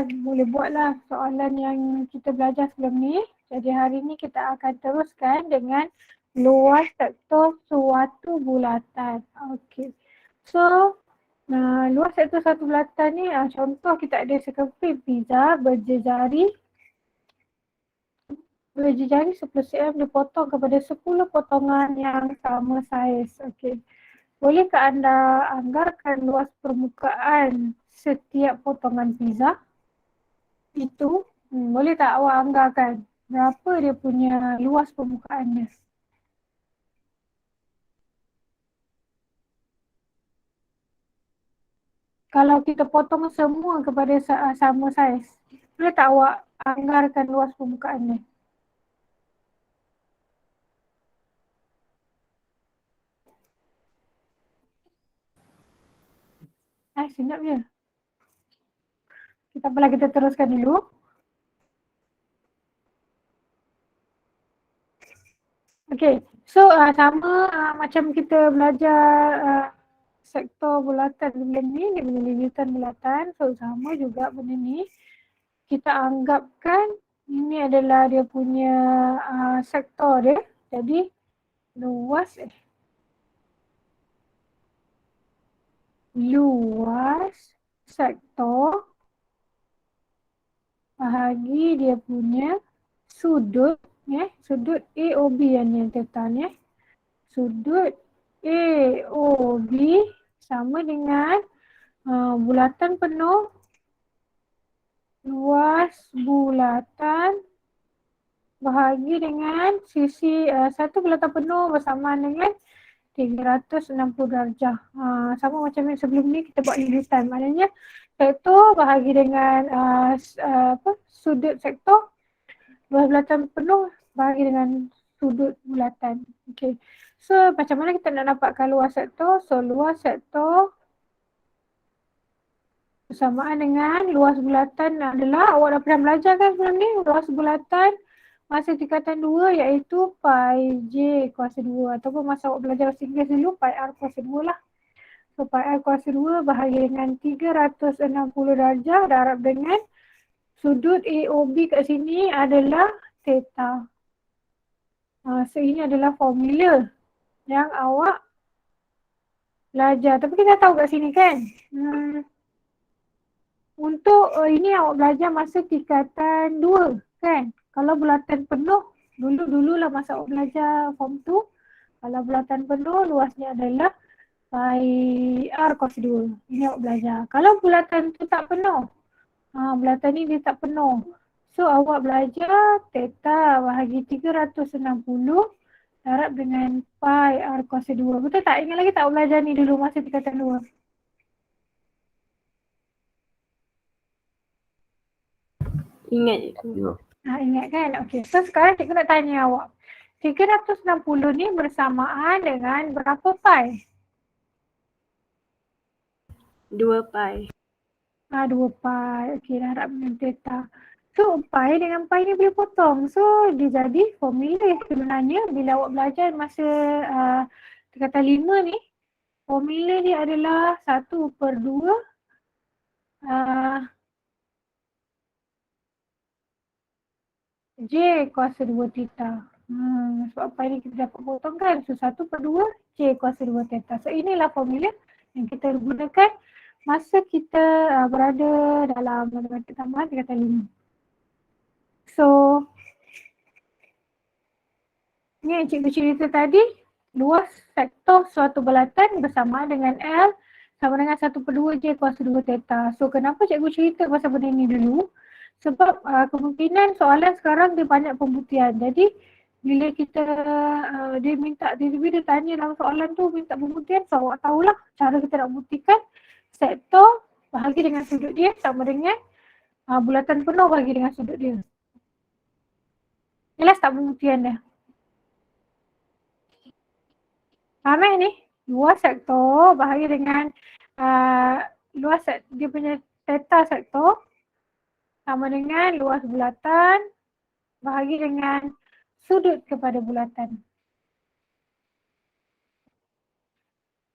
boleh buatlah soalan yang kita belajar sebelum ni. Jadi hari ni kita akan teruskan dengan luas sektor suatu bulatan. Okey. So, luas sektor suatu bulatan ni contoh kita ada sekeping pizza berjejari 10 cm dipotong kepada 10 potongan yang sama saiz. Okey. Bolehkah anda anggarkan luas permukaan setiap potongan pizza? Itu boleh tak awak anggarkan berapa dia punya luas permukaannya? Kalau kita potong semua kepada sama saiz, boleh tak awak anggarkan luas permukaannya? Senyap je. Tak apalah, kita teruskan dulu. Okay, so sama macam kita belajar sektor bulatan benda ni, dia punya lilitan bulatan. So sama juga benda ni. Kita anggapkan ini adalah dia punya sektor dia. Jadi luas sektor bahagi dia punya sudut, sudut AOB yang theta ni. Sudut AOB sama dengan bulatan penuh, luas bulatan bahagi dengan sisi satu bulatan penuh bersamaan dengan 360 darjah. Sama macam yang sebelum ni kita buat lilitan. Maknanya sektor bahagi dengan sudut sektor, luas bulatan penuh bahagi dengan sudut bulatan. Okay. So macam mana kita nak dapatkan luas sektor? So luas sektor bersamaan dengan luas bulatan adalah, awak dah pernah belajar kan sebelum ni, luas bulatan masa tingkatan 2 iaitu pi j kuasa 2, ataupun masa awak belajar bahasa Inggeris dulu pi r kuasa 2 lah. So pi r kuasa 2 bahagi dengan 360 darjah darab dengan sudut AOB kat sini adalah theta. So ini adalah formula yang awak belajar. Tapi kita tahu kat sini kan, untuk ini awak belajar masa tingkatan 2 kan. Kalau bulatan penuh, dululah masa awak belajar form 2, kalau bulatan penuh luasnya adalah pi r cos 2. Ini awak belajar. Kalau bulatan tu tak penuh, bulatan ni dia tak penuh, so awak belajar theta bahagi 360 darab dengan pi r cos 2. Betul tak? Ingat lagi tak awak belajar ni dulu masa tingkatan 2? Ingat je. Ingat kan? Okey. So sekarang cikgu nak tanya awak. 360 ni bersamaan dengan berapa pi? 2 pi. 2 pi. Okey, darab dengan theta. So pi dengan pi ni boleh potong. So dia jadi formula sebenarnya bila awak belajar masa tingkatan 5 ni, formula dia adalah 1/2 J kuasa 2 theta. Sebab pi ni kita dapat potong kan. So 1/2 J kuasa 2 theta. So inilah formula yang kita gunakan masa kita berada dalam matematik tambahan tingkatan 5. So ni yang cikgu cerita tadi, luas sektor suatu bulatan bersamaan dengan L sama dengan 1/2 J kuasa 2 theta. So kenapa cikgu cerita pasal benda ni dulu? Sebab kemungkinan soalan sekarang dia banyak pembuktian. Jadi bila kita dia tanya dalam soalan tu minta pembuktian, so awak tahulah cara kita nak buktikan sektor bahagi dengan sudut dia sama dengan bulatan penuh bahagi dengan sudut dia. Jelas tak pembuktian dia? Faham ni? Luas sektor bahagi dengan luas dia punya theta sektor sama dengan luas bulatan bahagi dengan sudut kepada bulatan.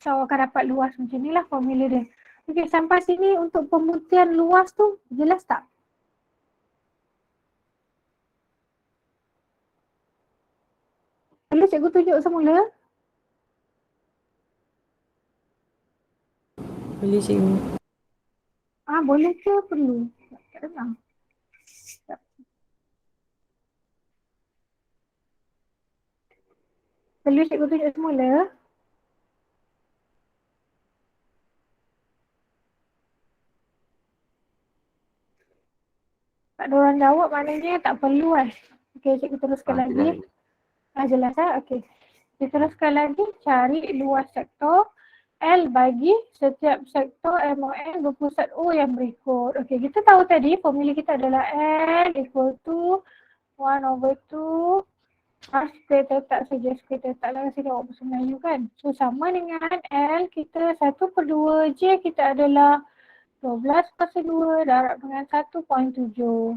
So awak akan dapat luas macam ni lah formula dia. Okey, sampai sini untuk pembuktian luas tu jelas tak? cikgu tunjuk semula? Boleh cikgu. Boleh ke perlu? Tak dengar. Perlu cikgu tunjuk semula? Tak ada orang jawab, maknanya tak perlu kan? Okey, cikgu teruskan lagi. Jelas okey. Kita teruskan lagi, cari luas sektor L bagi setiap sektor MON berpusat O yang berikut. Okey, kita tahu tadi formula kita adalah L equal to 1/2 R square tetap saja, square tetap lah sini awak bahasa Melayu kan. So sama dengan L kita 1/2 J kita adalah 12/2 darab dengan 1.7.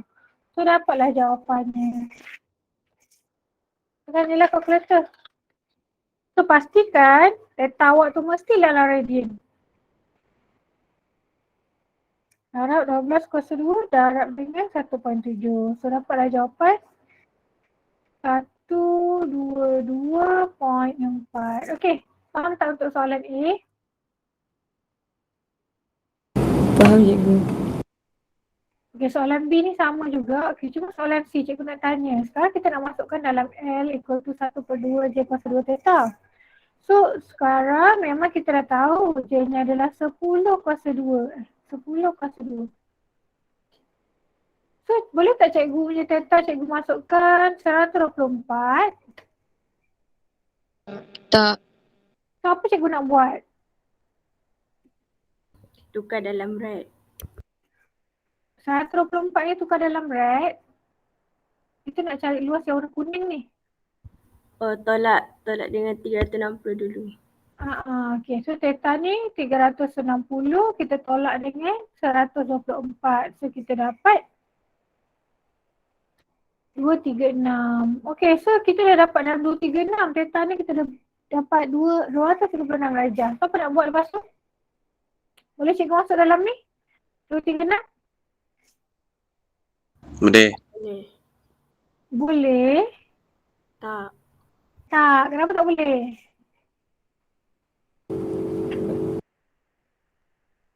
So dapatlah jawapannya. Tekanlah kalkulator. So pastikan data awak tu mestilah dalam radian. Darab 12/2 darab dengan 1.7. So dapatlah jawapan 122.4. Okey, faham tak untuk soalan A? Faham cikgu. Okey, soalan B ni sama juga. Okey, cuma soalan C cikgu nak tanya. Sekarang kita nak masukkan dalam L equal to 1/2 J kuasa 2 theta. So, sekarang memang kita dah tahu J ni adalah 10/2. 10/2. So, boleh tak cikgu punya theta cikgu masukkan 124? Tak. So, apa cikgu nak buat? Tukar dalam red. 124 ni tukar dalam red. Kita nak cari luas yang warna kuning ni. Oh, tolak dengan 360 dulu. Okay, so theta ni 360 kita tolak dengan 124. So, kita dapat 236. Okay, so kita dah dapat dalam 236. Theta ni kita dah dapat 236 darjah. So, apa nak buat lepas tu? Boleh cikgu masuk dalam ni? 236? Boleh. Boleh? Tak. Tak. Kenapa tak boleh?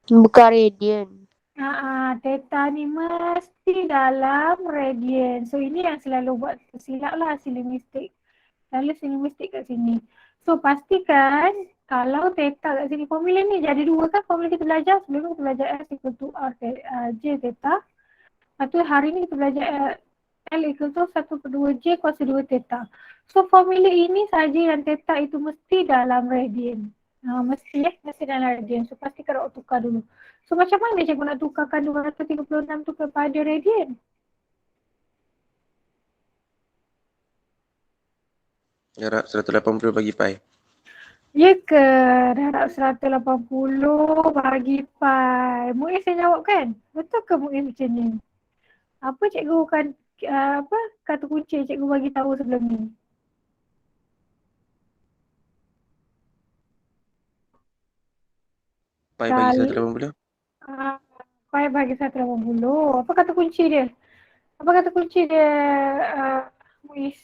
Bukan radian. Theta ni mesti dalam radian. So, ini yang selalu buat silap lah sila mistik. Selalu sila mistik kat sini. So, pastikan kalau theta kat sini, formula ni jadi dua kan? Formula kita belajar sebelum kita belajar S equal to R J theta. Lepas tu hari ni kita belajar L equal to 1/2 J kuasa 2 theta. So, formula ini saja yang theta itu mesti dalam radian. Mesti dalam radian. So, pastikan awak tukar dulu. So, macam mana cikgu nak tukarkan 236 tu kepada radian? Darab 180 bagi pi. Ya ke? Darab 180 bagi pi. Muiz yang jawab kan? Betul ke Muiz macam ni? Apa cikgu kan, kata kunci cikgu bagi tahu sebelum ni? Pi bagi 180. Pi bagi 180. Apa kata kunci dia? Apa kata kunci dia, Muiz?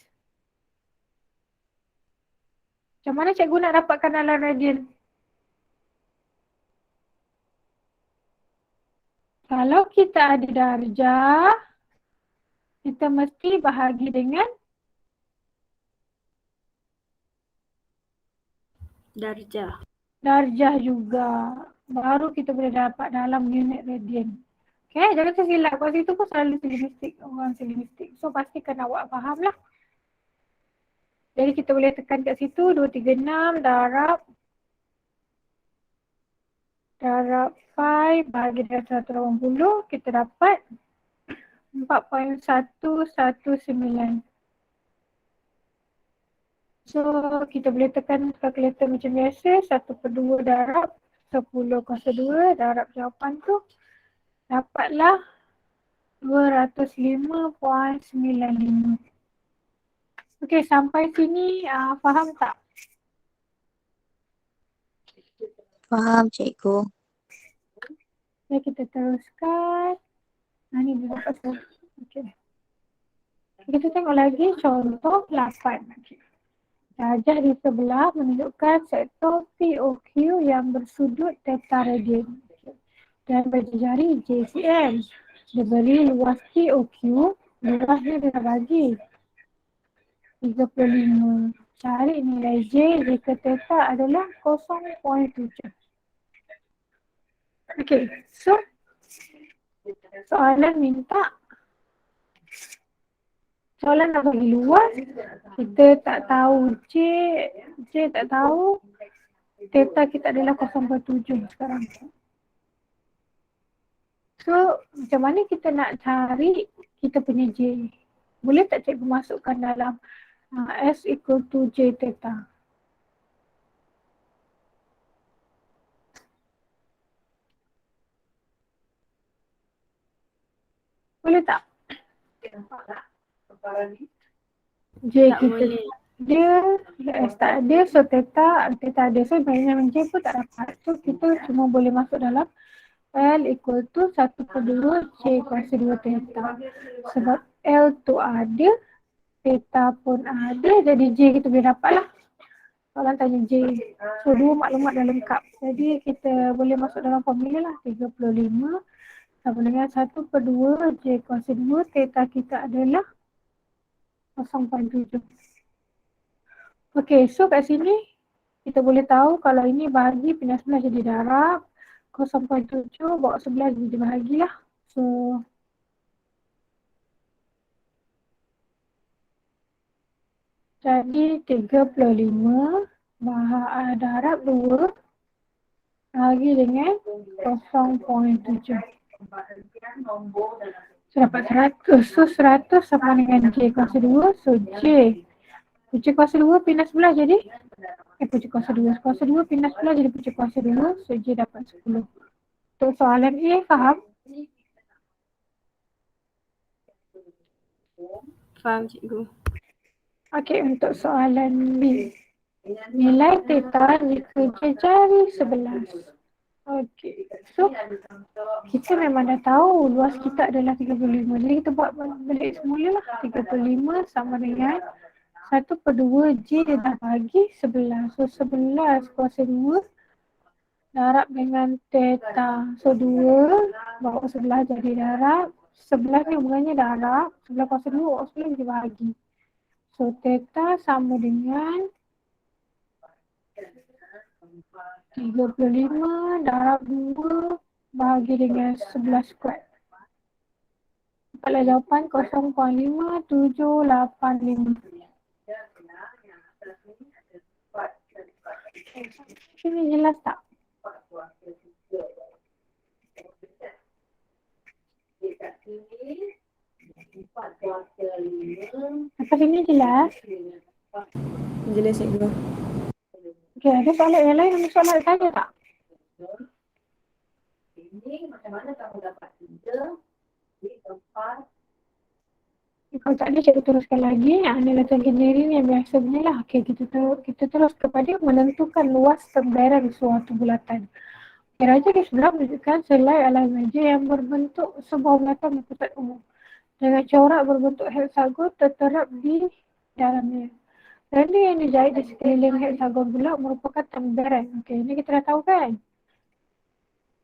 Macam mana cikgu nak dapatkan dalam radian? Kalau kita ada darjah, kita mesti bahagi dengan darjah juga. Baru kita boleh dapat dalam unit radian. Okay, jangan tersilap. Kat situ pun selalu silimistik. Orang silimistik. So, pastikan awak faham lah. Jadi, kita boleh tekan kat situ. 236 darab pi bagi dengan 180. Kita dapat 4.119. So, kita boleh tekan kalkulator macam biasa. 1/2 darab 10/2 darab jawapan tu. Dapatlah 205.95. Okey, sampai sini faham tak? Faham cikgu. Okay, kita teruskan. Ni dia dapat tu. Okey. Kita tengok lagi contoh 8. Okay. Gajah di sebelah menunjukkan sektor POQ yang bersudut theta radian. Dan bagi jari JCM diberi luas POQ, luasnya dia bagi 35. Cari nilai J jika theta adalah 0.7. Okey, so soalan minta soalan nak bagi luas, kita tak tahu J tak tahu, theta kita adalah 0.7 sekarang. So, macam mana kita nak cari kita punya J? Boleh tak cikgu masukkan dalam S equal to J theta? Boleh tak? J Tak kita boleh. dia, S tak ada, so theta ada. So, banyak J pun tak dapat. So, kita cuma boleh masuk dalam L equal to 1/2 J kuasa 2 theta. Sebab L tu ada, theta pun ada, jadi J kita boleh dapat lah. Soalan tanya J. So, dua maklumat dah lengkap. Jadi, kita boleh masuk dalam formula lah. 35 sama dengan 1/2 J kuasa 2, theta kita adalah 0.7. Okey, so kat sini kita boleh tahu kalau ini bahagi pindah sebelah jadi darab. 0.7 bawa sebelah jadi bahagilah. So, jadi 35 darab 2 bahagi dengan 0.7. So, dapat 100. So, 100 sama dengan J kuasa 2. So, J kuasa 2 pindah sebelah jadi puji kuasa 2. Kuasa 2 pindah sebelah jadi puji kuasa 2. So, J dapat 10. Untuk soalan A, faham? Faham cikgu. Okey, untuk soalan B. Nilai theta jika J jari 11. Okey, so kita memang dah tahu luas kita adalah 35. Jadi kita buat balik semula lah. 35 sama dengan 1/2 J dia dah bagi 11. So 11 kuasa 2 darab dengan theta. So 2 bawa sebelah jadi darab. 11 ni hubungannya darab. 11 kuasa 2 bawa sebelah jadi bahagi. So theta sama dengan 35 darab 2 bahagi dengan 11 square. Dapatlah jawapan 0.5785. Ini jelas tak? Lepas ini jelas? Jelas cikgu. Okey, ada soalan yang lain? Ada soalan saya tak? Kalau tak ada, cikgu teruskan lagi. Analytical engineering yang biasa punya lah. Okey, kita terus kepada menentukan luas temberan suatu bulatan. Kira-kira di sebelah menunjukkan selai alam meja yang berbentuk sebuah bulatan berpusat umum dengan corak berbentuk heksagon terterap di dalamnya. Renda yang dijahit di sekeliling heksagon pula merupakan temberan. Okey, ini kita dah tahu kan?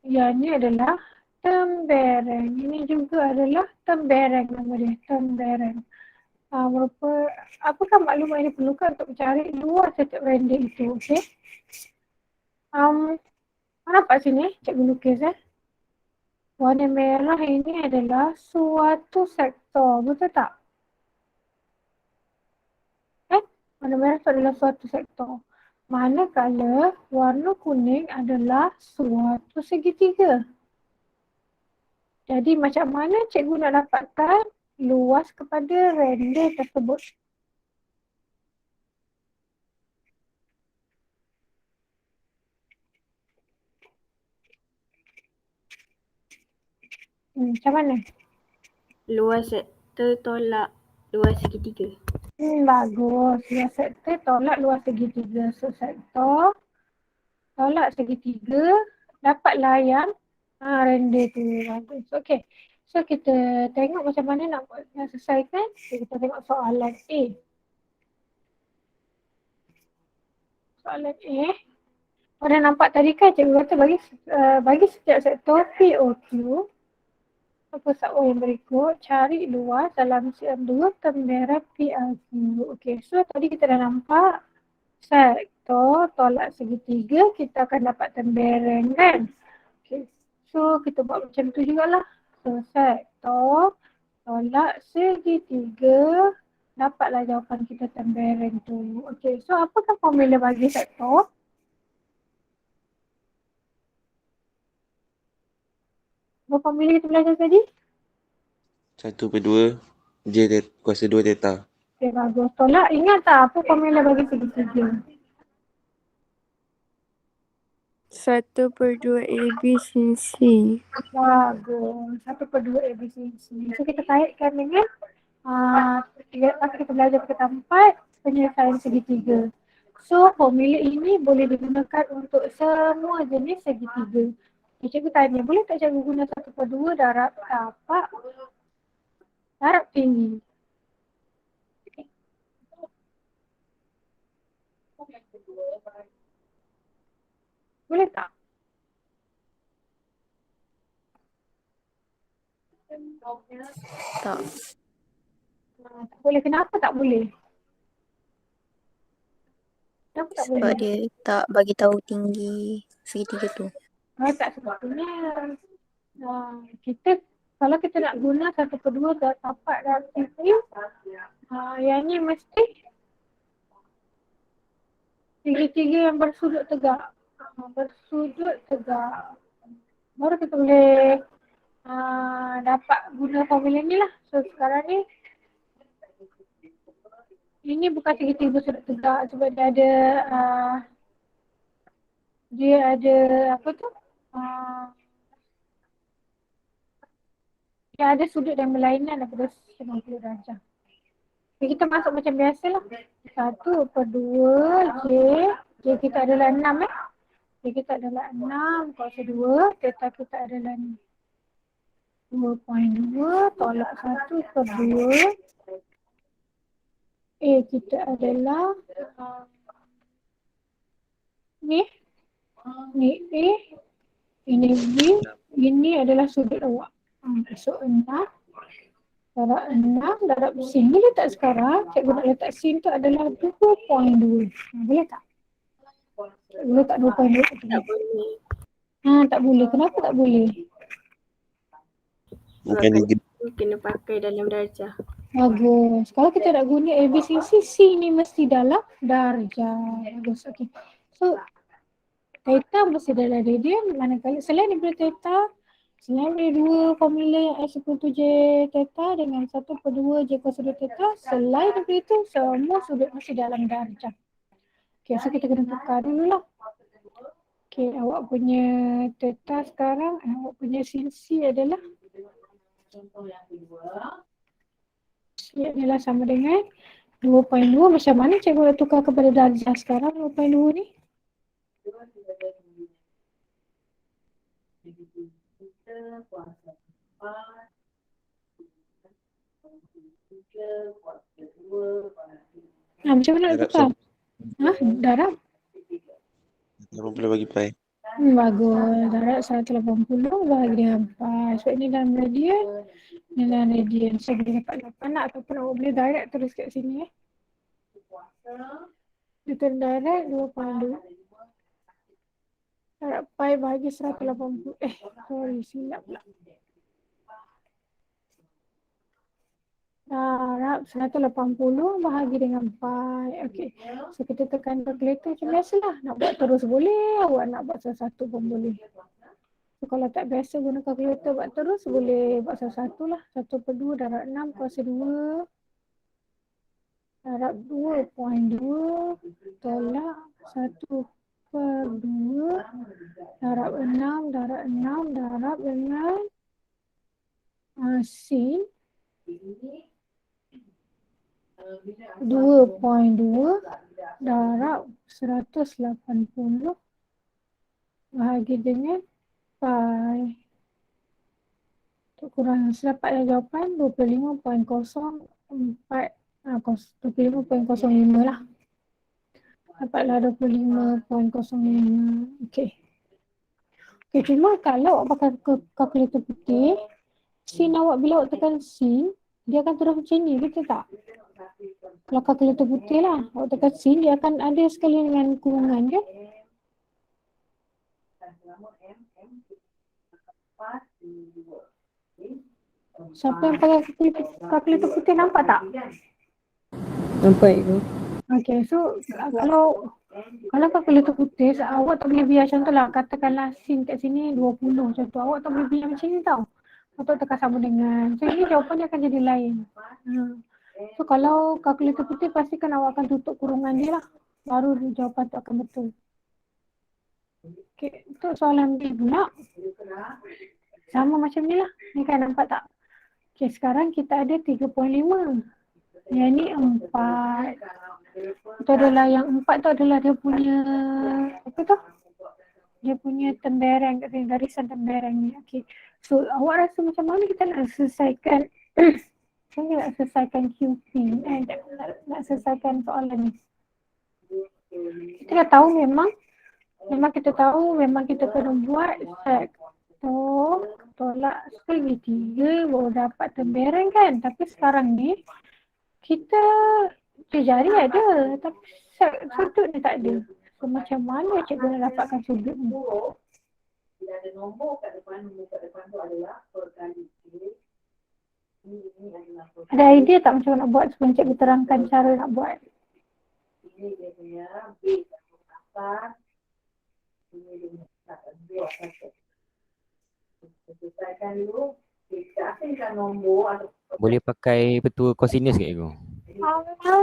Ya, ini adalah temberan. Ini juga adalah temberan nama dia, temberan. Apakah maklumat yang diperlukan untuk mencari luas setiap renda itu? Okey. Nampak sini, cikgu lukis warna merah ini adalah suatu sektor, betul tak? Warna merah itu adalah suatu sektor. Manakala warna kuning adalah suatu segitiga. Jadi macam mana cikgu nak dapatkan luas kepada renda tersebut? Macam mana? Luas sektor tolak luas segitiga. Bagus. Luas sektor tolak luas segitiga. So sektor tolak segitiga dapatlah yang renda tu. Bagus. Okey. So kita tengok macam mana nak selesaikan. Kita tengok soalan A. Soalan A. Pada nampak tadi kan cikgu kata bagi setiap sektor POQ apa soalan yang berikut, cari luas dalam CM2 temberan PLQ. Okey, so tadi kita dah nampak sektor tolak segitiga kita akan dapat temberan kan. Okey, so kita buat macam tu jugalah. So sektor tolak segitiga dapatlah jawapan kita temberan tu. Okey, so apakah formula bagi sektor? Apa formula kita belajar tadi? 1/2 J kuasa 2 theta. Okey, bagus. Tolak, ingat tak apa formula bagi segitiga? 1/2 AB sin C. Bagus. 1/2 ABC. So kita kaitkan dengan masa kita belajar peringkat 4 penyelesaian segitiga. So formula ini boleh digunakan untuk semua jenis segitiga. Okay, cikgu tanya, boleh tak cikgu guna 1/2 darab tapak darab tinggi? Okay. Boleh tak? Tak. Tak boleh. Kenapa tak boleh? Kenapa tak Sebab boleh? dia tak bagi tahu tinggi segitiga tu. Tak sebabnya kita kalau kita nak guna 1/2 darab tapak darab tinggi, yang ni mesti segitiga yang bersudut tegak. Bersudut tegak. Baru kita boleh dapat guna formula ni lah. So sekarang ni ini bukan segitiga bersudut tegak sebab dia ada apa tu? Dia ada sudut yang berlainan daripada 90 darjah. Okay, kita masuk macam biasa lah. 1/2 J. J kita adalah 6 J kita adalah 6 kuasa 2. Theta kita adalah 2.2 tolak 1/2. A kita adalah ni A, ini B, ini adalah sudut awak. So 6 darab 6 darab sin. Boleh tak sekarang cikgu nak letak sin tu adalah 2.2. Boleh tak? Boleh tak 2.2? Tak boleh. Tak boleh. Kenapa tak boleh? Bukan dia Kena pakai dalam darjah. Bagus. Kalau kita nak guna ABCC, C ni mesti dalam darjah. Bagus. Okay. So, theta mesti dalam radian. Manakala selain daripada theta, selain dari dua formula yang X equal to J theta dengan 1/2 J kuasa 2 theta, selain daripada itu, semua sudut mesti dalam darjah. Okay, so kita kena tukar dulu lah. Okay, awak punya theta sekarang, awak punya sin C adalah C adalah sama dengan 2.2. Macam mana cikgu nak tukar kepada darjah sekarang 2.2 ni? Macam mana nak Darab tukar? Darab? 80 bagi pi. Bagus. Darab 180 bahagi dengan 4. Sebab ini dalam radian. Ini dalam radian. So boleh dapat 8 lah. Ataupun awak boleh direct terus kat sini. Kita direct 2.2. Darab pi bahagi 180. Sorry, silap pula. Darab 180 bahagi dengan pi. Okay. So kita tekan calculator macam biasalah. Nak buat terus boleh. Awak nak buat satu-satu pun boleh. So kalau tak biasa guna calculator buat terus, boleh buat satu-satu lah. 1/2 darab 6 kuasa 2. Darab 2.2 tolak 1/2 darab 6 darab 6 darab dengan sin 2.2 darab 180 bahagi dengan pi. Untuk kurang dapatlah jawapan 25.04 25.05 lah. Dapatlah 25.05. Okey. Okey, cuma kalau awak pakai kalkulator putih, sin awak bila awak tekan sin, dia akan terus macam ni, betul tak? Kalau kalkulator putih lah, awak tekan sin, dia akan ada sekali dengan kurungan kan? Siapa yang pakai kalkulator putih nampak tak? Nampak tu. Okay, so kalau kalkulator putih, awak tak boleh biar contohlah, katakanlah sin kat sini 20 macam tu. Awak tak boleh biar macam ni tau. Atau tekan sama dengan. So ini jawapan dia akan jadi lain. So kalau kalkulator putih, pastikan awak akan tutup kurungan dia lah. Baru jawapan tu akan betul. Okay, untuk soalan B pula. Sama macam ni lah. Ni kan nampak tak? Okay, sekarang kita ada 3.5. Yang ni 4. Itu adalah yang 4 tu adalah dia punya apa tu? Dia punya tembereng kat sini, garisan tembereng ni. Okay. So awak rasa macam mana kita nak selesaikan saya nak selesaikan QP nak selesaikan soalan ni. Kita dah tahu memang kita tahu memang kita kena buat sektor tolak segitiga baru dapat tembereng kan. Tapi sekarang ni kita jari ada tapi sudut ni tak ada. So macam mana cikgu nak dapatkan sudut ni? Bila ada nombor kat depan tu adalah perkali K. Ada idea tak macam nak buat sebelum cikgu terangkan cara nak buat? Ini dia punya B atas. Ini dia punya B atas. Selesaikan dulu. Kita asingkan nombor atau Boleh pakai betul kosinus ke cikgu?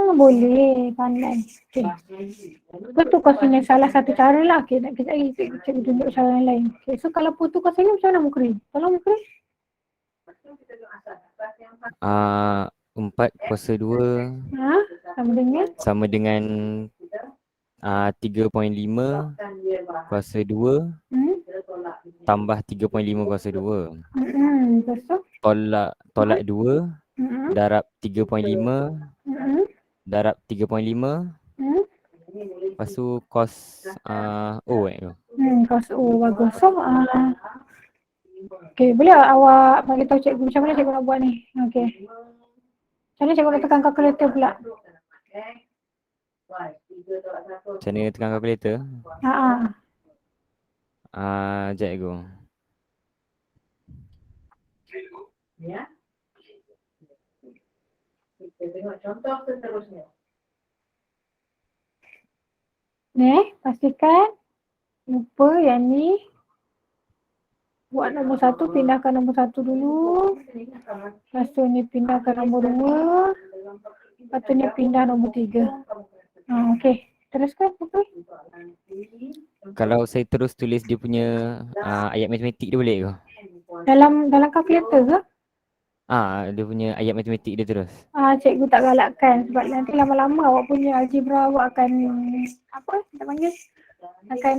Boleh, pandai. Okay. Putu kosinus salah satu cara lah. Okay, nak kejap lagi cikgu tunjuk cara yang lain. Okay, so kalau putu kosinus macam mana Mukri? Tolong Mukri. 4 kuasa 2 sama dengan 3.5 kuasa 2 tambah 3.5 kuasa 2. Tolak 2 darab 3.5 darab 3.5. Lepas tu cos O tu. Cos O bagus. So okay, boleh awak bagi tahu cikgu macam mana cikgu nak buat ni? Okay. Macam mana cikgu nak tekan kalkulator pula? Macam mana tekan kalkulator? Sekejap cikgu. Ya. Kita tengok contoh seterusnya. Ni, pastikan lupa yang ni. Buat nombor 1, pindahkan nombor 1 dulu. Lepas tu ni pindahkan nombor 2. Lepas tu ni pindah nombor 3. Okey. Teruskan, okey. Kalau saya terus tulis dia punya ayat matematik dia boleh ke? Dalam kalkulator ke? Dia punya ayat matematik dia terus. Cikgu tak galakkan sebab nanti lama-lama awak punya algebra awak akan apa kita panggil akan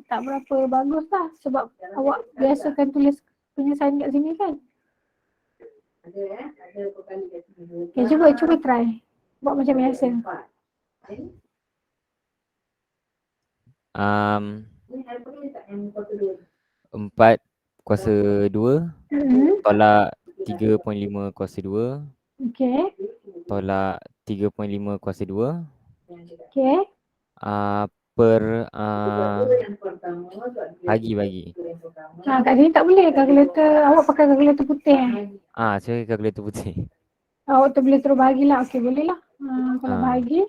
tak berapa bagus lah sebab awak biasakan tulis penyelesaian kat sini kan. Okay, cuba try buat macam biasa. 4 kuasa 2 tolak 3.5 kuasa 2. Okey. Tolak 3.5 kuasa 2. Okey. Per bagi. Kat sini tak boleh kalkulator. Awak pakai kalkulator putih Saya kalkulator putih. Awak tu boleh terus bahagilah. Okey, boleh lah. Kalau bahagi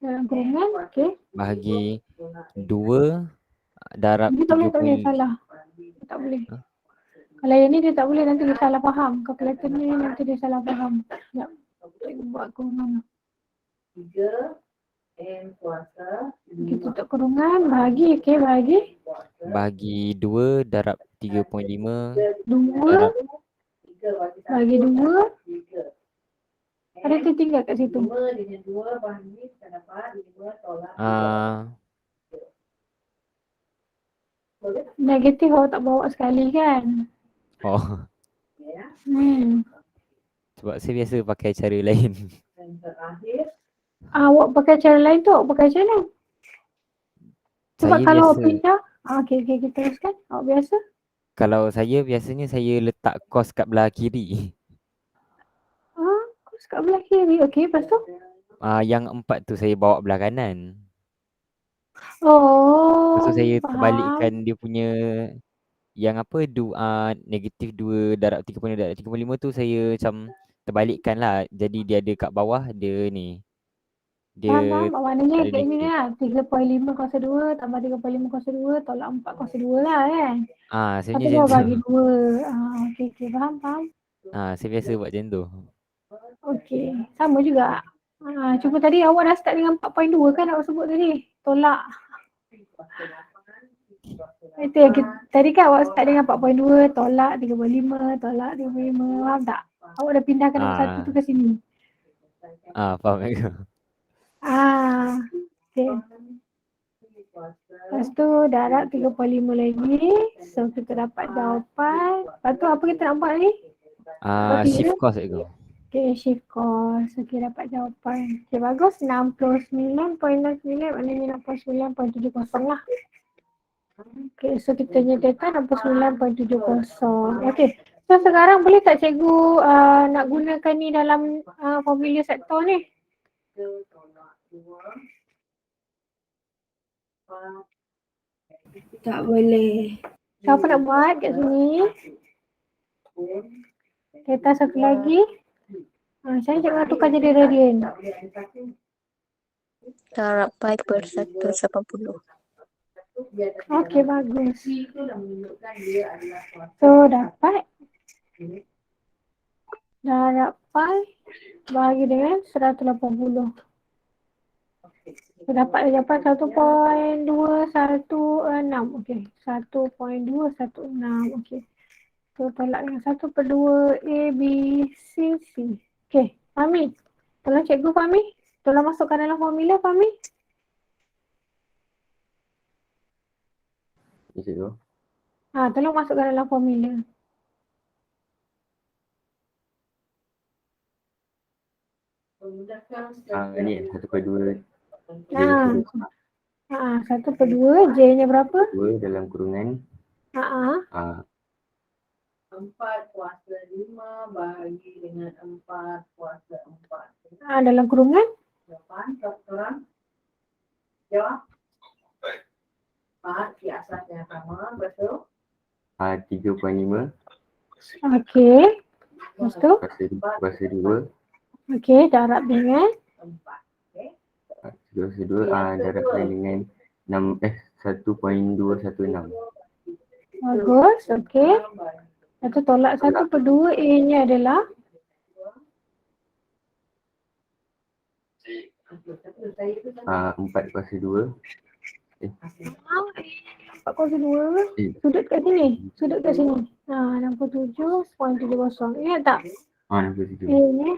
dalam kurungan, okey. Bahagi 2 darab Dia tak boleh salah. Tak boleh. Kalau yang ni dia tak boleh, nanti dia salah faham. Kalkulator ni nanti dia salah faham. Sekejap. Cikgu buat kurungan. 3 kuasa. Kita tutup kurungan. Bahagi. Okey, bahagi. Bahagi 2 darab 3.5. 2. Bahagi 2. Ada tertinggal kat situ. 5 dengan 2 bahagi kita dapat 5 tolak. Negatif awak tak bawa sekali kan? Sebab saya biasa pakai cara lain. Awak pakai cara lain tu, awak pakai cara lain. Sebab Saya kalau awak biasa, pindah, okey, kita teruskan. Awak biasa? kalau saya biasanya saya letak kos kat belah kiri. Kos kat belah kiri. Okey, lepas tu? Yang 4 tu saya bawa belah kanan. Lepas tu Oh, saya terbalikkan faham. dia punya yang apa negatif 2 darab 3.5 darab 3.5 tu saya macam terbalikkan lah. Jadi dia ada kat bawah dia ni. Faham. Dia Maknanya tak ada kayak ni negatif. lah. 3.5 kuasa 2 tambah 3.5 kuasa 2 tolak 4 kuasa 2 lah kan. Saya Lepas punya tu macam baru tu. bagi 2. Okey, faham, faham. Saya biasa buat macam tu. Okey, sama juga. Cuma tadi awak dah start dengan 4.2 kan awak sebut tadi. Tolak. Itu yang tadi kan awak start dengan 4.2, tolak 3.5, tolak 3.5. Faham tak? Awak dah pindahkan nombor 1 tu Ah, ke sini. Faham aku. Okey. Lepas tu darab 3.5 lagi. So kita dapat jawapan. Lepas tu apa kita nak buat ni? Shift cost aku. Okay, shift cost. Okay, dapat jawapan. Okay, bagus. 69.69 maknanya 69.70 lah. Okay, so kita nyatakan 69.70. Okay, so sekarang boleh tak cikgu nak gunakan ni dalam formula sektor ni? Tak boleh. Siapa nak buat kat sini? Data satu lagi. Saya jangan tukar jadi radian. Darab pi per 180. Okey, bagus. So, dapat darab pi bahagi dengan 180. So, dapat jawapan 1.216. Okey, 1.216. Okey. So, tolak dengan 1/2 A, B, C, C. Okey, Fahmi. Tolong cikgu Fahmi. Tolong masukkan dalam formula Fahmi. Ya, cikgu. Tolong masukkan dalam formula. Ni 1/2 1/2 J-nya berapa? 2 dalam kurungan Ah, 4 kuasa 5 bahagi dengan 4 kuasa 4. dalam kurungan? Jawapan korang jawab. 4 di asas yang sama, betul? 3.5 Okey. Lepas tu? kuasa 2 Okey, darab dengan 3/2 darabkan dengan 1.216. bagus. Okey. Lepas tu tolak 1/2 A-nya adalah 4 kuasa 2. 4 kuasa 2. Sudut kat sini. Sudut kat sini. 67.70. Ingat tak? 67. A-nya.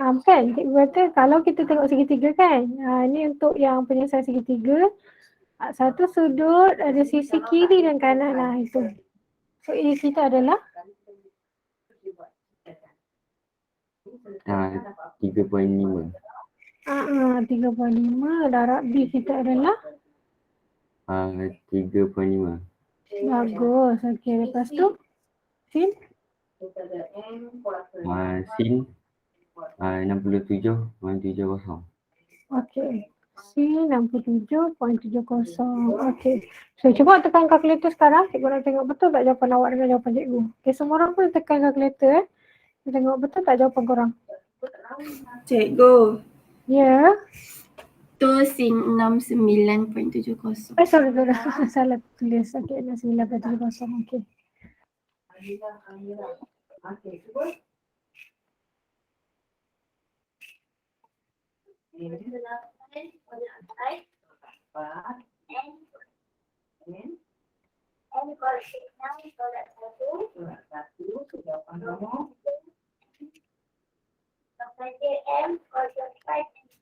Kan? Cikgu kata kalau kita tengok segitiga kan. Ni untuk yang penyelesaian segitiga. Satu sudut ada sisi kiri dan kanan lah itu. So A kita adalah 3.5. 3.5. Darab B kita adalah 3.5. bagus. Okey, lepas tu sin Sin 67.70. okey. Sin 67.70. Okey. So cuba tekan kalkulator sekarang. Cikgu nak tengok betul tak jawapan awak dengan jawapan cikgu. Okey, semua orang pun tekan kalkulator. Kita tengok betul tak jawapan korang. Cikgu, Ya. tu sin 69.70. Sorry. Salah tulis. Okey, 69.70. Okey.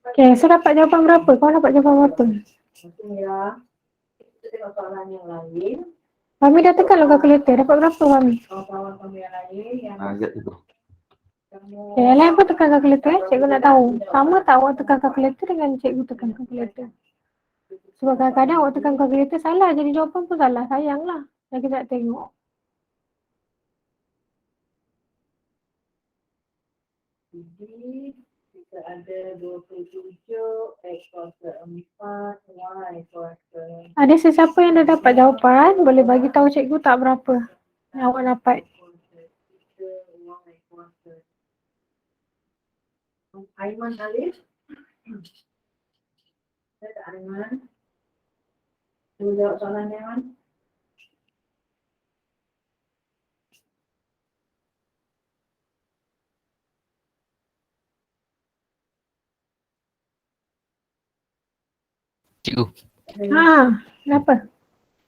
Okey, so dapat jawapan berapa? Kau dapat jawapan berapa? Kita tengok soalan yang lain. Fahmi dah tekan lo kalkulator. Dapat berapa Fahmi? Kawan-kawan kami yang lain yang Agak tu. yang Okay, yang lain pun tekan kalkulator cikgu nak tahu. Sama tak awak tekan kalkulator dengan cikgu tekan kalkulator? Sebab kadang-kadang awak tekan kalkulator salah, jadi jawapan pun salah. Sayanglah. Yang kita nak tengok. Jadi kita ada 27 X kuasa 4 Y kuasa. Ada sesiapa yang dah dapat jawapan, boleh bagi tahu cikgu tak berapa yang awak dapat. Aiman Alif. Saya tak Aiman. Cuba jawab soalan ni Aiman. Cikgu, Kenapa?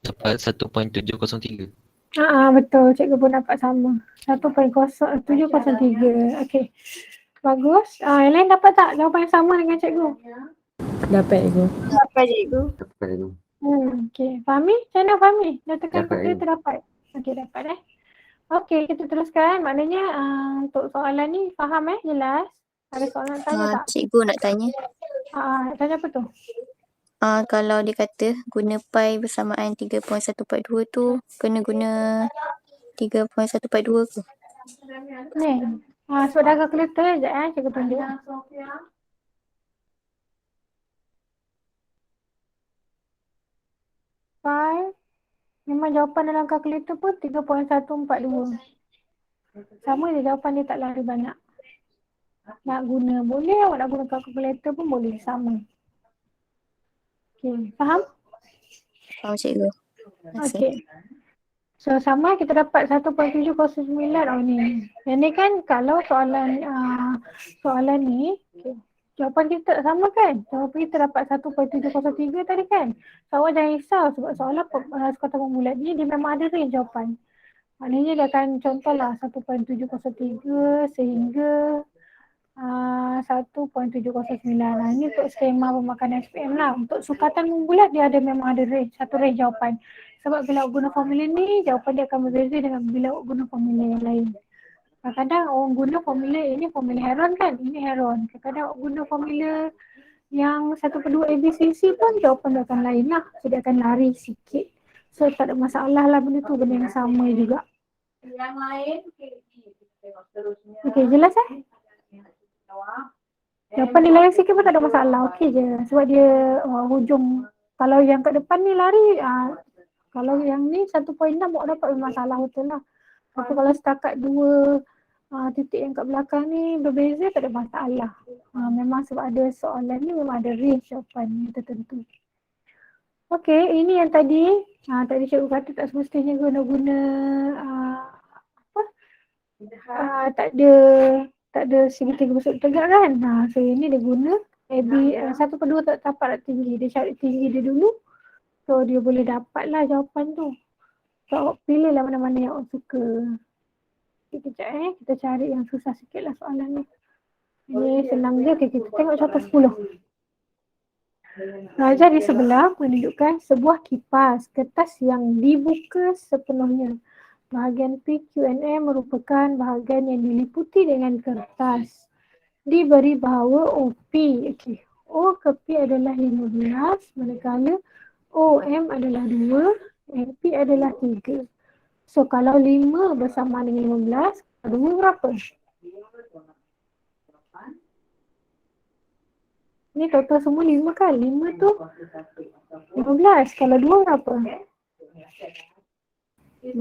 dapat 1.703. Betul. Cikgu pun dapat sama. 1.0703. Okey. Bagus. Yang lain dapat tak jawapan yang sama dengan cikgu? Dapat cikgu. Dapat cikgu. Dapat tu. Okey. Fahmi? Macam mana Fahmi? Dah tekan Dapat, kalkulator dapat? Okey, dapat Okey, kita teruskan. Maknanya untuk soalan ni faham jelas? Ada soalan nak tanya tak? Cikgu nak tanya. Nak tanya apa tu? Kalau dia kata guna pi bersamaan 3.142 tu, kena guna 3.142 ke? Ni. Sebab dah kalkulator sekejap cikgu tunjuk. Pi. Memang jawapan dalam kalkulator pun 3.142. Sama je jawapan dia tak lari banyak. Nak guna boleh, awak nak guna kalkulator pun boleh, sama. Okey, faham? Faham cikgu. Terima kasih. Okey. So sama kita dapat 1.709 ni. Yang ni kan kalau soalan ni, okay. Jawapan kita tak sama kan? Jawapan kita dapat 1.703 tadi kan? So awak jangan risau sebab soalan sekota pembulat ni dia memang ada range jawapan. Maknanya dia akan contohlah 1.703 sehingga 1.709. Ini untuk skema pemakanan SPM lah. Untuk sukatan membulat dia ada memang ada range, satu range jawapan. Sebab bila awak guna formula ni, jawapan dia akan berbeza dengan bila awak guna formula yang lain. Kadang-kadang orang guna formula ini formula Heron kan? Ini Heron. Kadang-kadang awak guna formula yang 1/2 ABCC pun jawapan dia akan lain lah. So dia akan lari sikit. So tak ada masalah lah benda tu, benda yang sama juga. Yang lain, kita tengok seterusnya. Okey, jelas Jawapan dia lain sikit pun tak ada masalah. Okey je. Sebab dia hujung. Kalau yang kat depan ni lari, kalau yang ni 1.6 awak dapat masalah betul lah. Tapi kalau setakat dua titik yang kat belakang ni berbeza tak ada masalah. Memang sebab ada soalan ni memang ada range jawapan yang tertentu. Okey, ini yang tadi. Tadi cikgu kata tak semestinya guna-guna tak ada segitiga besar tegak kan. So ini dia guna AB 1/2 tak dapat tinggi. Dia cari tinggi dia dulu. So dia boleh dapat lah jawapan tu. So awak pilih lah mana-mana yang awak suka. Sekejap kita cari yang susah sikit lah soalan ni. Ini senang je. Okay, kita tengok contoh 10. Raja di sebelah menunjukkan sebuah kipas kertas yang dibuka sepenuhnya. Bahagian P, Q, and M merupakan bahagian yang diliputi dengan kertas. Diberi bahawa OP, O ke P adalah 15, manakala OM adalah 2, and P adalah 3. So kalau 5 bersama dengan 15, 2 berapa? Ni total semua 5 kan? 5 tu 15. Kalau 2 berapa? 6.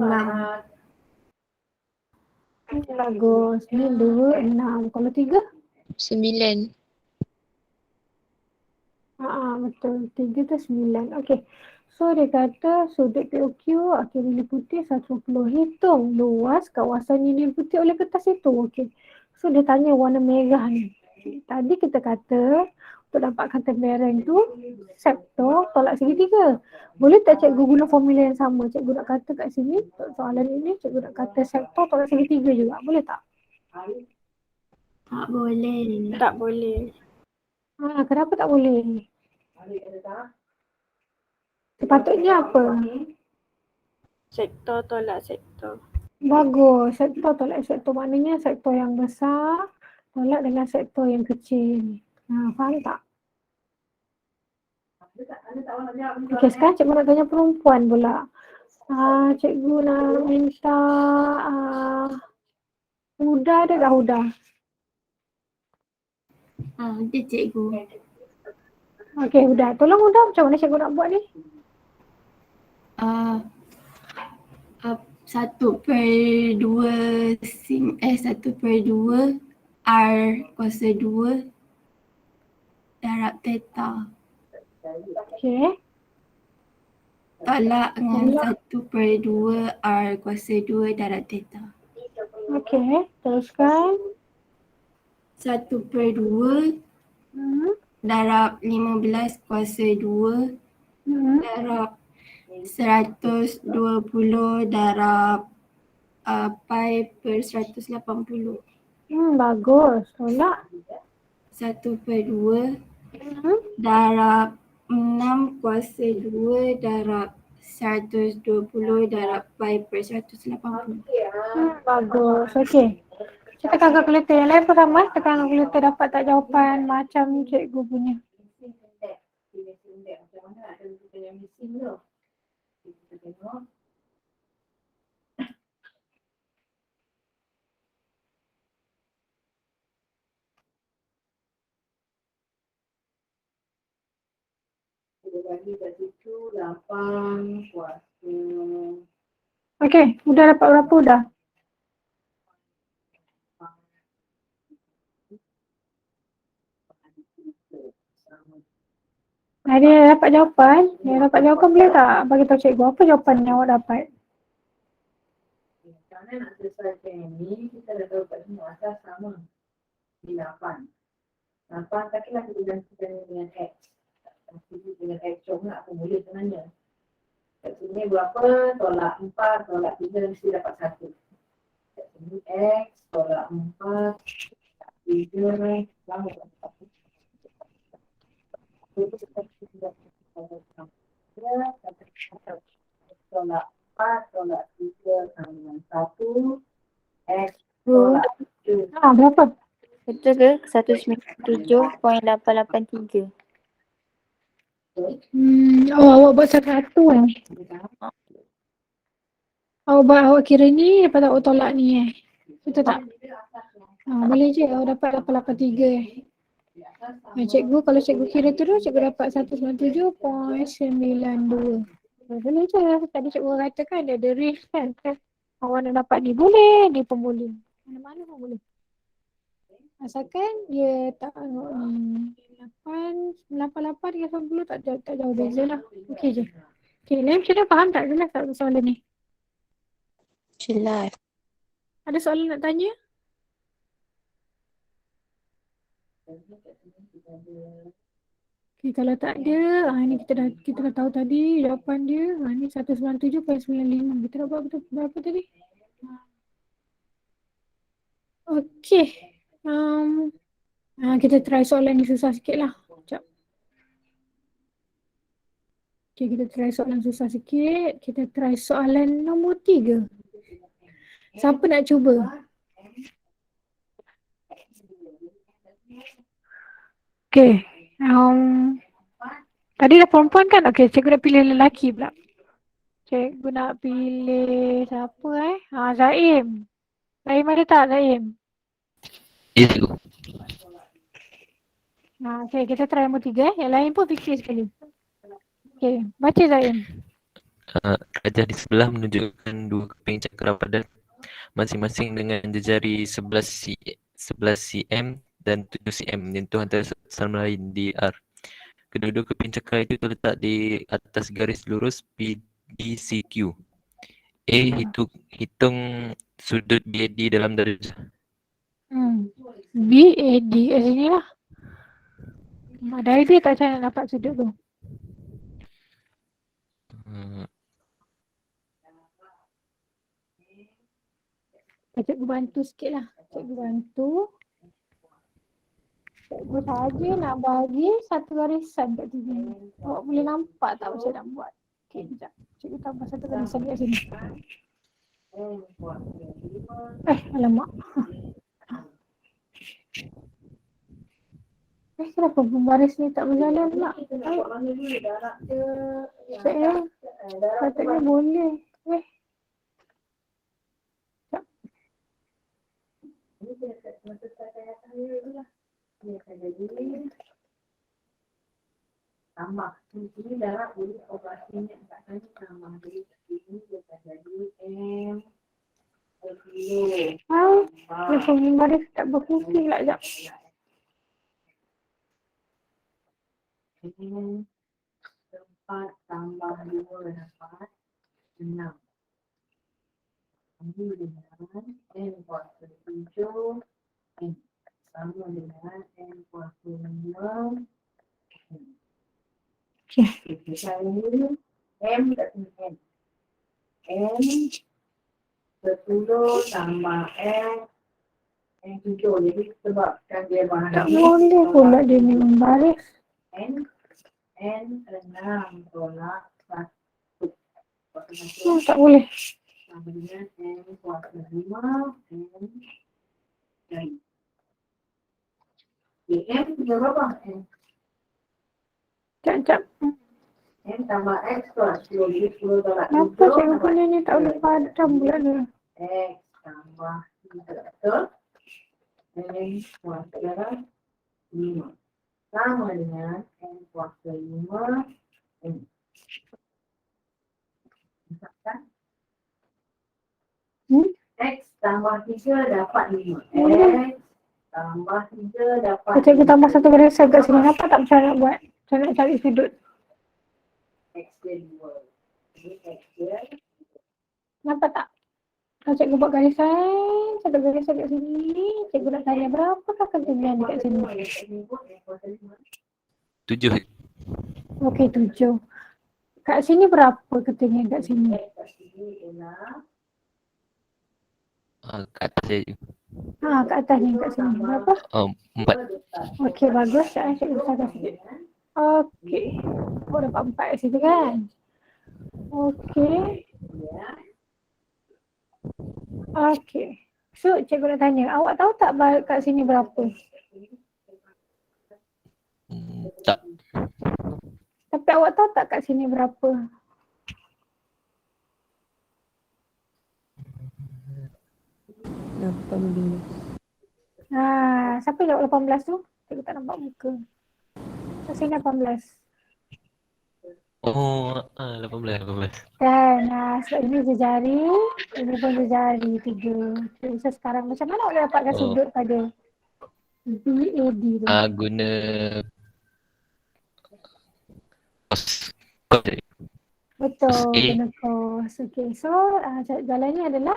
Bagus. Ni 2, 6. Kalau 3? 9. Betul. 3 tu 9. Okey. So dia kata sudut POQ akan diliputi 110. Hitung luas kawasan yang diliputi oleh kertas itu. Okey. So dia tanya warna merah ni. Tadi kita kata untuk dapatkan tempereng tu sektor tolak segitiga. Boleh tak cikgu guna formula yang sama? Cikgu nak kata kat sini untuk soalan ini cikgu nak kata sektor tolak segitiga juga. Boleh tak? Tak boleh. Tak boleh. Kenapa tak boleh? Sepatutnya apa? Sektor tolak sektor. Bagus. Sektor tolak sektor maknanya sektor yang besar tolak dengan sektor yang kecil. Faham tak? Okey, sekarang cikgu nak tanya perempuan pula. Cikgu nak minta Huda ada tak Huda? Ada cikgu. Okey Huda, tolong Huda macam mana cikgu nak buat ni? 1/2 1/2 R kuasa 2 darab theta. Okey. Tolak dengan 1/2 R kuasa 2 darab theta. Okey, teruskan. 1/2 darab 15 kuasa 2 darab 120 darab pi per 180. Bagus. Tolak. 1/2 darab 6 kuasa 2 darab 120 darab pi per 180. Bagus. Okey. Kita tekan kalkulator yang lain pun sama. Tekan kalkulator dapat tak jawapan macam cikgu punya. Macam mana ada rujukan yang missing tu. Kita tengok. Kita bagi kat situ 8 kuasa. Okey, Huda dapat berapa Huda? Dia dapat jawapan. Dia dapat jawapan boleh tak bagi tahu cikgu apa jawapan yang awak dapat? Kerana nak selesaikan ini, kita dah tahu kat sini asas sama. Di 8. 8 takkanlah kita gantikan dengan X. Ganti dengan X corak pun boleh sebenarnya. Kat sini berapa? Tolak 4, tolak 3 mesti dapat 1. Kat sini X, tolak 4, 3, sama dapat 1. Tolak 4, tolak 3 sama dengan 1. X tolak 7. Berapa? Betul ke? 197.883. Awak buat satu awak kira ni lepas awak tolak ni betul tak? Boleh je awak dapat 883 cikgu kalau cikgu kira terus cikgu dapat 197.92. Boleh je tadi cikgu katakan dia ada range kan, awak nak dapat ni boleh, ni pun boleh, mana-mana pun boleh. Asalkan dia tak ni 88 dengan 90 tak jauh beza lah. Okey je. Okey, Lem macam mana faham tak? Jelas tak soalan ni? Jelas. Ada soalan nak tanya? Okey, kalau tak ada, ni kita dah tahu tadi jawapan dia. Ni 197.95. Kita dah buat betul berapa tadi? Okey. Kita try soalan ni susah sikit lah. Sekejap. Okay, kita try soalan susah sikit. Kita try soalan nombor 3. Siapa nak cuba? Okay. Tadi dah perempuan kan? Okay, cikgu nak pilih lelaki pula. Cikgu nak pilih siapa Zaim. Zaim ada tak Zaim? Ya, cikgu. Okay, kita try nombor 3 Yang lain pun fikir sekali. Okay, baca Zaim. Rajah di sebelah menunjukkan dua keping cakra padat masing-masing dengan jejari 11 cm dan 7 cm menyentuh antara sama lain di R. Kedua-dua keping cakra itu terletak di atas garis lurus PDCQ. Hitung sudut BAD dalam darjah. BAD kat sini lah. Dari dia tak macam nak dapat sudut tu. Cikgu bantu sikit lah. Cikgu bantu. Cikgu saja nak bagi satu garisan kat sini. Awak boleh nampak tak macam nak buat? Okay, sekejap. Cikgu tambah satu garisan kat sini. N kuasa 5. Alamak. Kenapa pembaris ni tak berjalan pula? Awak mana dulu darab ke? Sekejap ya. Patutnya boleh. Ini dia masa saya tanya dulu lah. Dia akan jadi tambah. Ini darab boleh operasinya tak tanya tambah. Jadi ini dia akan jadi M. Kenapa pembaris tak berfungsi pula sekejap. N 4 tambah 2 dapat 6. Ini dengan N kuasa 7. N sama dengan N kuasa 5. Kita ini M tak sini N. N 10 tambah N 7. Jadi sebabkan dia Tak bahan boleh pula dia ni membaris. N 6 tolak 1. Tak boleh. Sama dengan N kuasa 5. N dari M kita berapa? N Sekejap. N tambah X plus 10. Jadi 10 tolak 7. Kenapa cikgu punya ni tak boleh padam pula dia? X tambah 3 betul. N kuasa 5. Sama dengan N kuasa 5. N. Misalkan X tambah 3 dapat 5. X tambah 3 dapat Cikgu tambah satu barisan kat sini. Kenapa tak macam nak buat? Macam nak cari sudut. X dia 2. Jadi X dia Kenapa tak? Kalau cikgu buat garisan, satu garisan kat sini. Cikgu nak tanya berapakah ketinggian kat sini? 7. Okey, 7. Kat sini berapa ketinggian kat sini? X kat sini ialah Kat atas saya. Kat atas ni kat sini. Berapa? 4. Okey, bagus. Cikgu besarkan sikit. Okey. Oh, dapat 4 kat situ kan? Okey. Okey. So, cikgu nak tanya, awak tahu tak kat sini berapa? Tak. Tapi awak tahu tak kat sini berapa? Siapa jawab 18 tu? Cikgu tak nampak muka. Kat sini 18. Oh, 18. Kan, sebab ini jejari, ini pun jejari 3. Jadi so sekarang macam mana awak dapatkan sudut pada BAD tu? Guna cos. Betul, cos A. guna cos. Okay, so jalannya adalah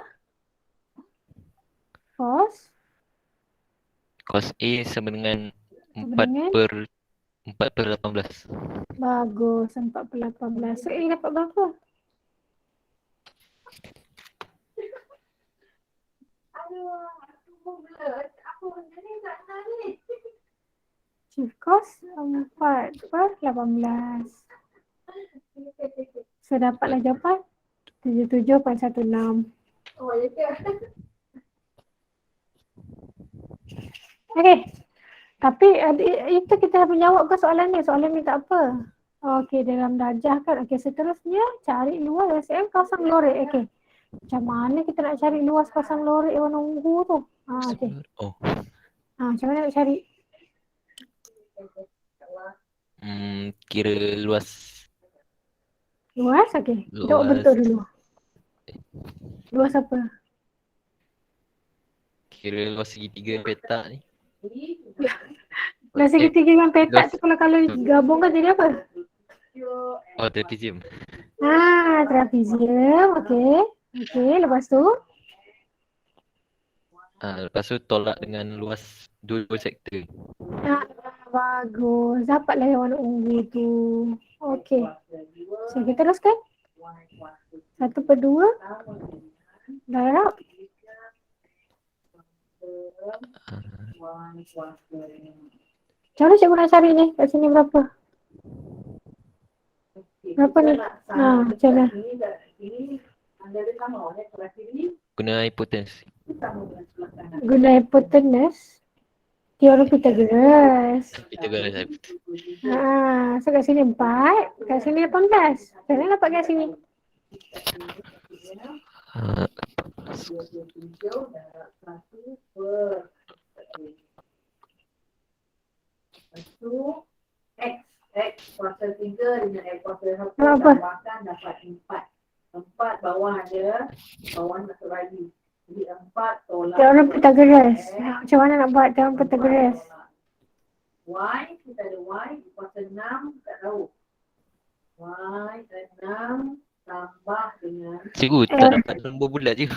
cos A sama dengan Sama dengan? 4 per 18. bagus, 4/18. So A dapat berapa? Chief cos 4/18. So dapatlah jawapan 77.16. Okey. Tapi itu kita dah menjawab ke soalan ni? Soalan ni tak apa. Okey, dalam darjah kan. Okey, seterusnya cari luas SM kawasan lorik. Okey. Macam mana kita nak cari luas kawasan lorik warna ungu tu? Okey. Macam mana nak cari? Kira luas. Luas? Okey. Kita buat bentuk dulu. Luas apa? Kira luas segitiga petak ni. Luas segitiga dengan petak tu kalau gabungkan jadi apa? Oh, trapezium. Trapezium. Okey. Okey, lepas tu? Lepas tu tolak dengan luas dua sektor. Bagus. Dapatlah yang warna ungu tu. Okey. So, kita teruskan. 1/2 darab macam mana cikgu nak cari ni? Kat sini berapa? Berapa ni? Macam mana? dia sama orang sebelah kiri Guna hipotensi. sama dengan sebelah kanan. Guna hipotenus. Teorem Pythagoras. Pythagoras hipotensi. So kat sini 4, kat sini 18. Macam mana dapat kat sini? Ah, 27 darab 1 per Lepas tu X kuasa 3 dengan X kuasa 1 Apa? tambahkan dapat 4. 4 bawah ada, bawah nak bagi. Jadi 4 tolak Teorem Pythagoras. X, Macam mana nak buat teorem Pythagoras? Y, kita ada Y kuasa 6 tak tahu. Y 6 tambah dengan cikgu tak dapat nombor bulat je.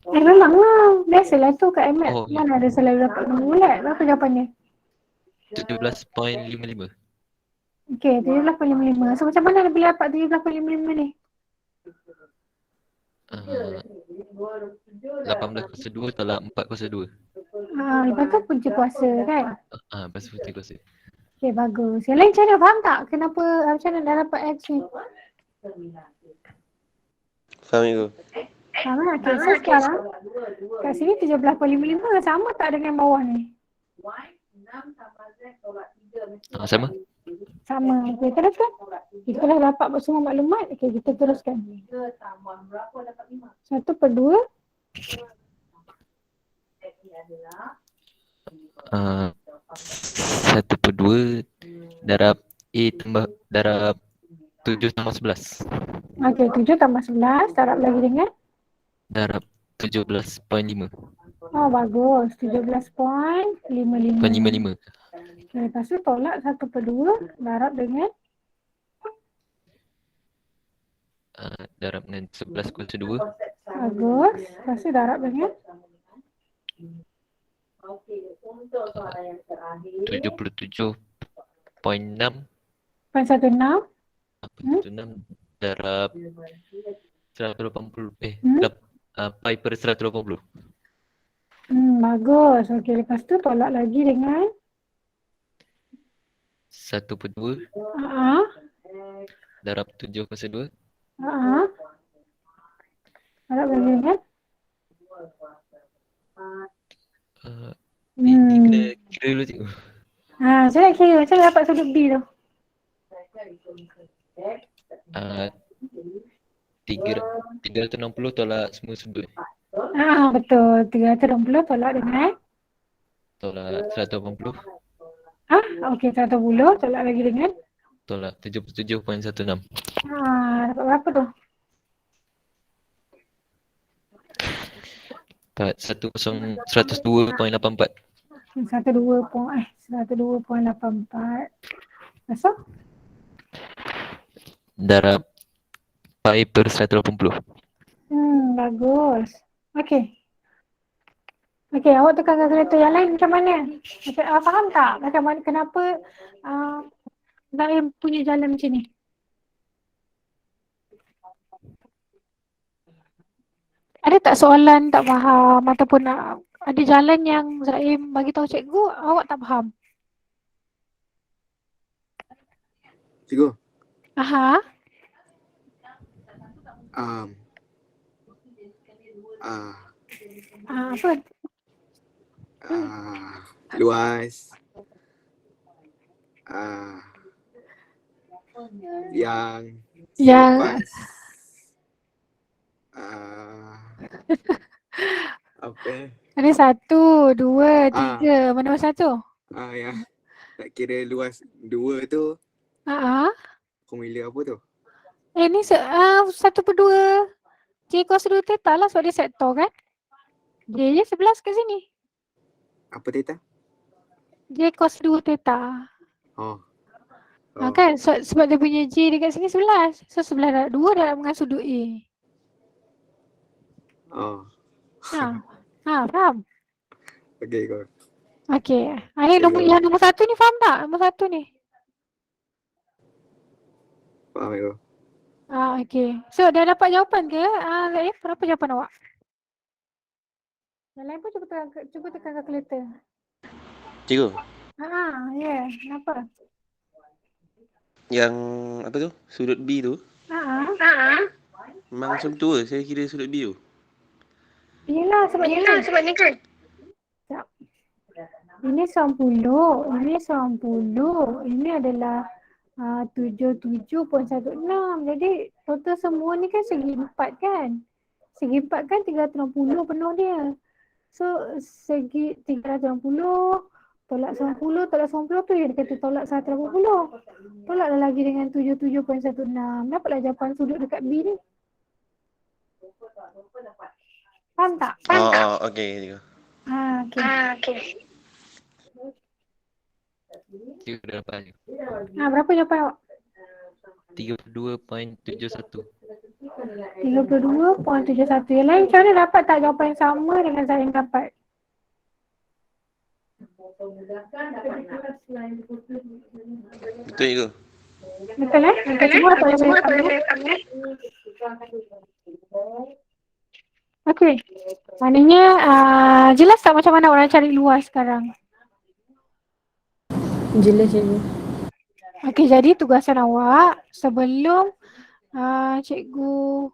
Memang lah. Biasalah tu kat MAT. Oh, Mana ada selalu dapat nombor bulat. Berapa jawapannya? 17.55. Okey, 17.55. So macam mana dia boleh dapat 17.55 ni? 18 kuasa 2 tolak 4 kuasa 2. Lepas tu punca kuasa kan? Lepas tu 3 kuasa. Okey, bagus. Yang lain macam mana? Faham tak? Kenapa, macam mana dah dapat X ni? Faham itu? Faham tak? Okay, so sekarang kat sini 17.55 sama tak dengan bawah ni? Y 6 tambah Z tolak 3 mesti Sama. Sama. Okey, teruskan. Kita dah dapat semua maklumat. Okey, kita teruskan. 3 tambah berapa dapat 5? 1/2. X ni adalah 1/2 darab A tambah darab 7 tambah 11 Okey, 7 tambah 11 darab lagi dengan? darab 17.5. Oh, bagus. 17.55. 55. Okey, lepas tu tolak 1/2 darab dengan? Darab dengan 11 kuasa 2. Bagus. Lepas tu darab dengan? okey, untuk soalan yang terakhir 77.6 0.16. 6 darab 180 pi per 180. Bagus. Okey, lepas tu tolak lagi dengan? 1/2 darab 7 kuasa 2. Darab lagi dengan? Ini kena kira dulu cikgu. Saya nak kira macam mana dapat sudut B tu? 360 tolak semua sudut. Betul. 360 tolak dengan? Tolak 180 Okey, 110 tolak lagi dengan? tolak 77.16. Dapat berapa tu? Dapat 102.84. 102.84. Masuk? Darab pi per 180. Bagus. Okey. Okey, awak tukar kalkulator yang lain macam mana? Faham tak? Macam mana, kenapa Zaim punya jalan macam ni? Ada tak soalan tak faham ataupun ada jalan yang Zaim bagi tahu cikgu awak tak faham? Cikgu. Apa? Luas. Yang pas. Apa? Ada 1, 2, 3. Mana satu? Ya. Nak kira luas 2 tu. Formula apa tu? Ni 1/2 J kuasa 2 theta lah sebab dia sektor kan? J je 11 kat sini. Apa theta? J kuasa 2 theta. Oh. Kan? Sebab dia punya J dekat sini 11. So 11 darab 2 darab dengan sudut A. Faham? Okey kau. Okey. Yang nombor 1 ni faham tak? Nombor 1 ni. Faham kau. Okey. So dah dapat jawapan ke? Berapa jawapan awak? Yang lain pun cuba tekan kalkulator. Cikgu. Ya. Kenapa? Yang apa tu? Sudut B tu. Memang macam tu ke? Saya kira sudut bio. Yelah sebab ni kan. Sekejap. Ini 90, ini 90, ini adalah 77.16. Jadi total semua ni kan segi 4 kan. Segi 4 kan 360 penuh dia. So segi 360 tolak 90, tolak 90 tu yang dia kata tolak 180. Tolaklah lagi dengan 77.16. Dapatlah jawapan sudut dekat B ni. Faham tak? Okey. Okey. Cikgu dah dapat. Berapa jawapan awak? 32.71. 32.71. Yang lain macam mana dapat tak jawapan yang sama dengan saya yang dapat? Betul ke? Betul semua atau semua tak boleh? Okey. Maknanya jelas tak macam mana orang cari luas sekarang? Jelas cikgu. Okey, jadi tugasan awak sebelum cikgu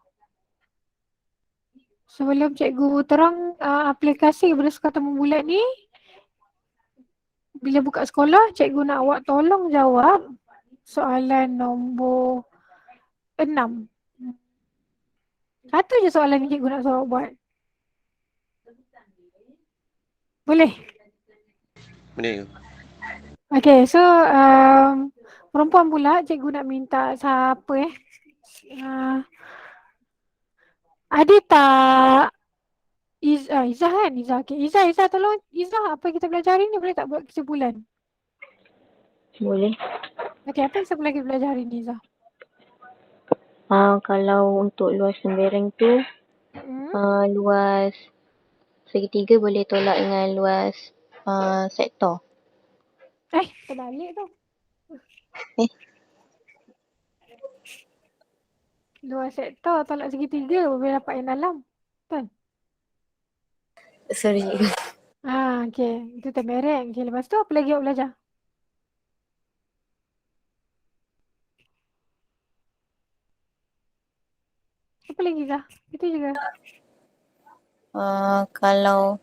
terang aplikasi berdasarkan bulat ni, bila buka sekolah, cikgu nak awak tolong jawab soalan nombor 6. Satu je soalan ni cikgu nak suruh buat. Boleh? Boleh ke? Okay, so perempuan pula cikgu nak minta siapa ada tak Izzah kan? Okay. Izzah tolong. Izzah, apa yang kita belajar hari ni boleh tak buat kesimpulan? Boleh. Okay, apa yang sebelah kita belajar hari ni Izzah? Kalau untuk luas lembereng tu, luas segitiga boleh tolak dengan luas sektor. Terbalik tu. Luas sektor tolak segitiga boleh dapat yang dalam. Betul? Sorry. Okay. Itu tembereng. Okay, lepas tu apa lagi awak belajar? Apa lagi Zah? Itu juga. Kalau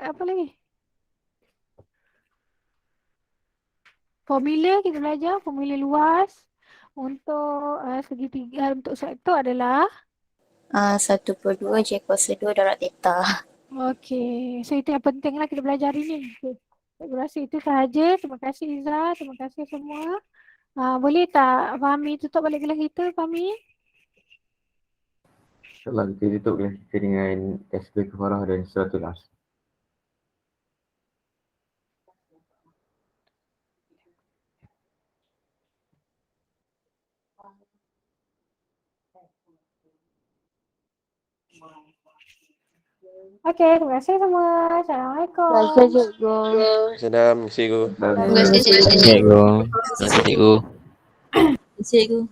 apa lagi? Formula kita belajar, formula luas untuk segitiga untuk sektor adalah 1/2 J kuasa 2 darab theta. Okey, so itu yang penting lah kita belajar hari ni. Okay. Saya rasa itu sahaja. Terima kasih Izzah, terima kasih semua. Boleh tak Fahmi tutup balik kelas kita, Fahmi? InsyaAllah kita tutup kelas kita dengan tasbih kafarah dan suratul Asr. Okey, terima kasih semua. Assalamualaikum. Terima kasih cikgu. Salam, cikgu. Cikgu. Terima kasih cikgu. Cikgu.